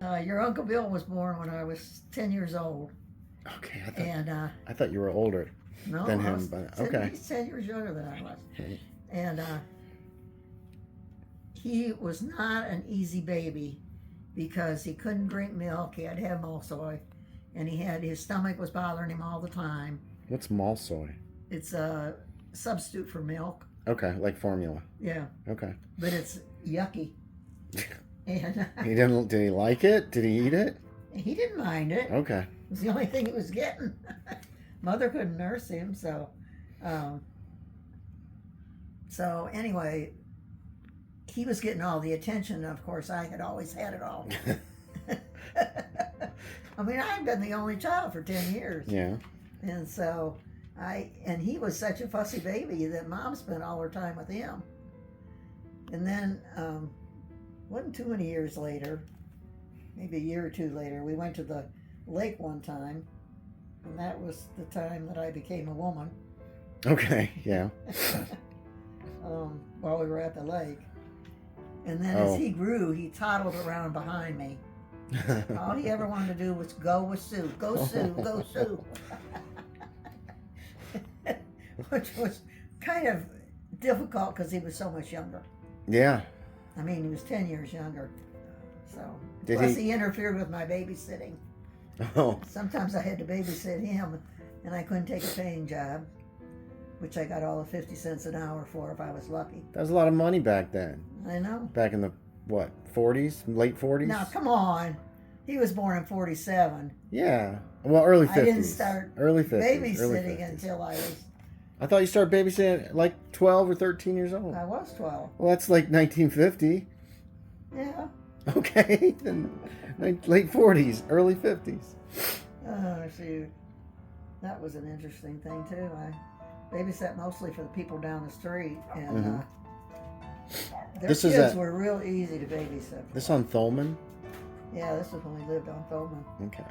Your Uncle Bill was born when I was 10 years old. Okay, I thought you were older No, than him, but okay. He's 10 years younger than I was. And he was not an easy baby because he couldn't drink milk. He had to have Molsoy. And his stomach was bothering him all the time. What's Molsoy? It's a substitute for milk. Okay, like formula. Yeah. Okay. But it's yucky. And Did he like it? Did he eat it? He didn't mind it. Okay. It was the only thing he was getting. Mother couldn't nurse him, so anyway, he was getting all the attention. Of course, I had always had it all. I mean, I've been the only child for 10 years. Yeah. And so he was such a fussy baby that Mom spent all her time with him. And then, wasn't too many years later, maybe a year or two later, we went to the lake one time, and that was the time that I became a woman. Okay, yeah. While we were at the lake. And then as he grew, he toddled around behind me. All he ever wanted to do was go with Sue. Go Sue, go Sue. Which was kind of difficult because he was so much younger. Yeah. I mean, he was 10 years younger. So, Did plus he interfered with my babysitting. Oh. Sometimes I had to babysit him, and I couldn't take a paying job, which I got all of 50 cents an hour for if I was lucky. That was a lot of money back then. I know. Back in the, 40s? Late 40s? Now, come on. He was born in 47. Yeah. Well, early 50s. I didn't start early 50s. babysitting early 50s. until I was... I thought you started babysitting at like 12 or 13 years old. I was 12. Well, that's like 1950. Yeah. Okay. Then late 40s, early 50s. Oh, shoot. That was an interesting thing, too. I babysat mostly for the people down the street, and their kids were real easy to babysit. This on Thoman? Yeah, this was when we lived on Thoman. Okay.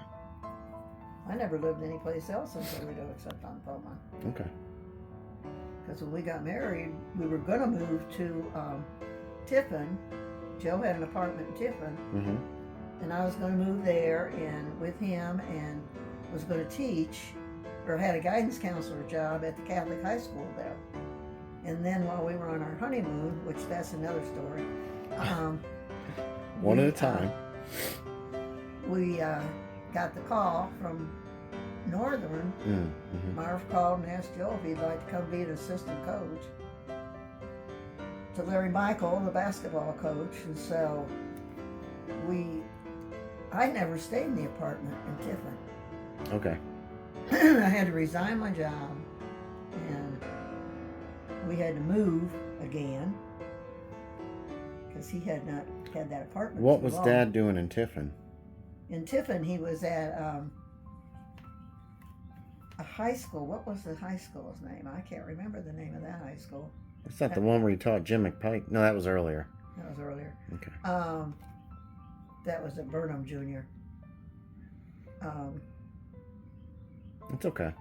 I never lived anyplace else until we do except on Thoman. Okay. Because when we got married, we were going to move to Tiffin. Joe had an apartment in Tiffin, and I was going to move there and with him, and was going to teach, or had a guidance counselor job at the Catholic high school there. And then while we were on our honeymoon, which that's another story, one at a time, we got the call from Northern. Marv called and asked Joe if he'd like to come be an assistant coach to Larry Michael, the basketball coach. And so I never stayed in the apartment in Tiffin. Okay. I had to resign my job, and we had to move again because he had not had that apartment. What was Dad doing in Tiffin? In Tiffin, he was at a high school. What was the high school's name? I can't remember the name of that high school. It's not the one where you taught Jim McPike. No, that was earlier. That was earlier. Okay. That was at Burnham Jr. It's okay.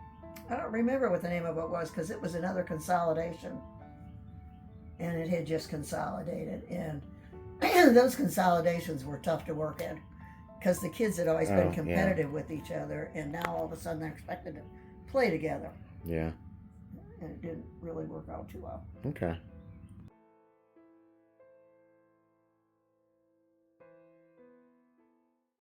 I don't remember what the name of it was because it was another consolidation. And it had just consolidated. And those consolidations were tough to work in because the kids had always been competitive with each other. And now all of a sudden they're expected to play together. Yeah. And it didn't really work out too well. Okay.